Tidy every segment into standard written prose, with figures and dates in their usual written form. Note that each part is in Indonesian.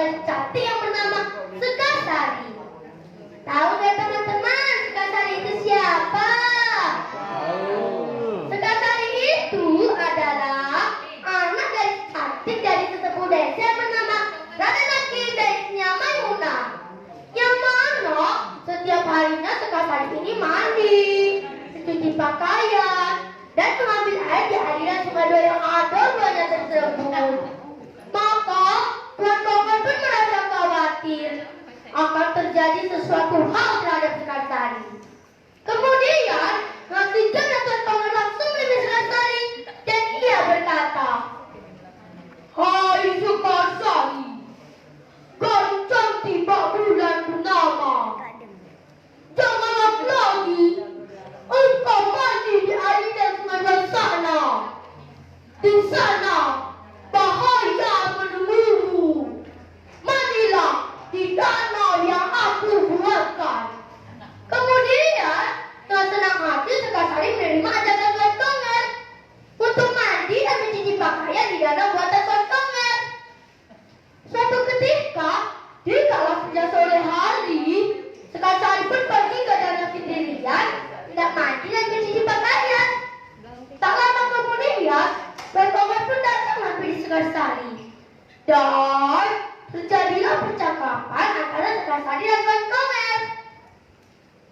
gadis cantik yang bernama Sekasari. Tahu nggak teman-teman, Sekasari itu siapa? Sekasari itu adalah anak gadis cantik dari sesepuh desa yang bernama Raden Aki desanya Maimunah. Yang mana setiap harinya Sekasari ini mandi, mencuci pakaian, dan mengambil air di aliran sungai yang ada banyak tersebut. Maka Tuan Bongan pun merasa khawatir akan terjadi sesuatu hal terhadap Sekasari. Kemudian Ngasihkan dan Tuan Bongan langsung menemui Sekasari dan ia berkata, "Hai Sekasari, gadis cantik bak bulan bernama, janganlah lagi engkau mandi di aliran sungai sana. Di sana bahaya menunggumu. Mandilah di danau yang aku buatkan." Kemudian dengan senang hati Sekasari menerima ajakan Tuan Bongan untuk mandi dan mencuci pakaian di danau buatan Tuan Bongan. Suatu ketika, di kala sejak sore hari, Sekasari pun pergi ke danau sendirian, tidak mandi dan mencuci pakaian. Tak lama kemudian, Tuan Bongan pun datang menghampiri Sekasari. Dan terjadilah percakapan antara Sekasari dan Tuan Bongan.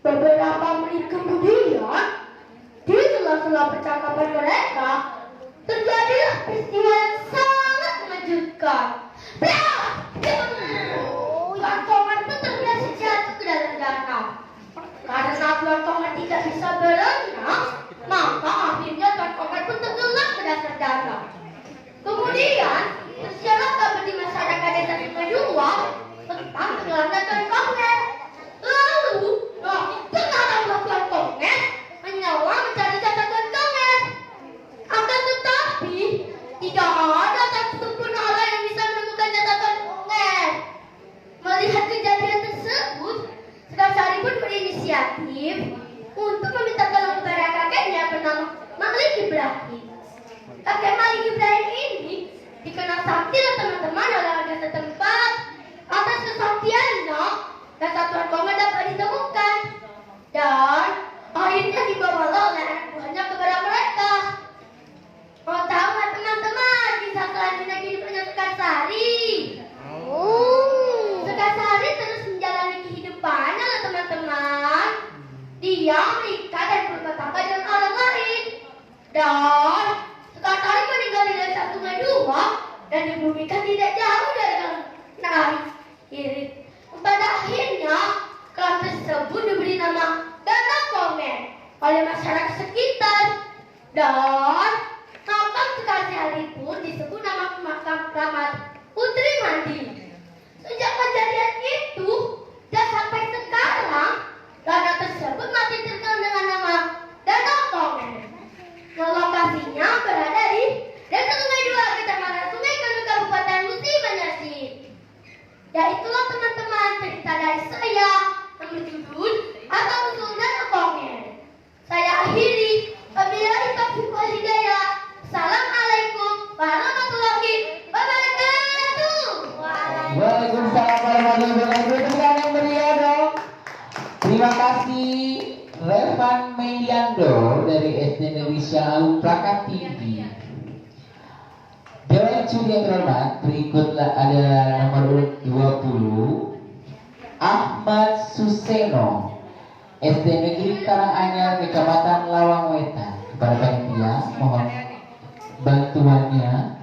Beberapa menit kemudian, di sela-sela percakapan mereka, terjadilah peristiwa yang sangat mengejutkan. Tuan Bongan pun terbiasa jatuh ke dalam danau. Karena Tuan Bongan tidak bisa berenang, maka akhirnya Tuan Bongan pun tenggelam ke dasar danau. Kemudian, tersiarlah kabar di masyarakat desa Sungai Dua tentang tenggelamnya Tuan Bongan. Lalu, kenapa Tuan Bongan menyewa mencari jasad Tuan Bongan? Akan tetapi, tidak ada satupun orang yang bisa menemukan jasad Tuan Bongan. Melihat kejadian tersebut, Sekasari pun berinisiatif untuk meminta tolong kepada kakeknya bernama Malik Ibrahim. Kakek Malik Ibrahim ini dikenal sakti oleh teman-teman oleh warga setempat. Atas kesaktiannya, jasad Tuan Bongan dapat ditemukan. Dan akhirnya dibawalah oleh anak buahnya kepada mereka. Mau tahu nggak teman-teman kisah selanjutnya kehidupannya Sekasari? Sekasari terus menjalani kehidupannya loh teman-teman. Dia menikah dan berumah tangga dengan orang lain. Dan Sekasari meninggal di desa Sungai Dua dan dibumikan tidak jauh dari Naik Irit. Pada akhirnya, klan tersebut diberi nama Danau Kongen oleh masyarakat sekitar. Dan makam Sekasari pun disebut nama makam Keramat Putri Mandi. Sejak kejadian itu dan sampai sekarang, danau tersebut masih terkenal dengan nama Danau Kongen. Lokasinya berada di Desa Sungai Dua, Kecamatan Sungai Kandung, Kabupaten Musi Banjarmasin. Ya itulah teman-teman cerita dari saya yang berjudul Asal Usul Danau Kongen. Saya akhiri. Wabillahi taufiq wal hidayah. Assalamualaikum warahmatullahi wabarakatuh. Waalaikumsalam warahmatullahi wabarakatuh. Tepuk yang meriah dong. Terima kasih Revan Mediando dari SD Negeri Syahau Prakat Tinggi. Dewan juri yang terhormat, berikutlah adalah nomor urut 20 Ahmad Suseno, SD Negeri Karanganyar, Kecamatan Lawang Wetan. Kepada panitia mohon bantuannya.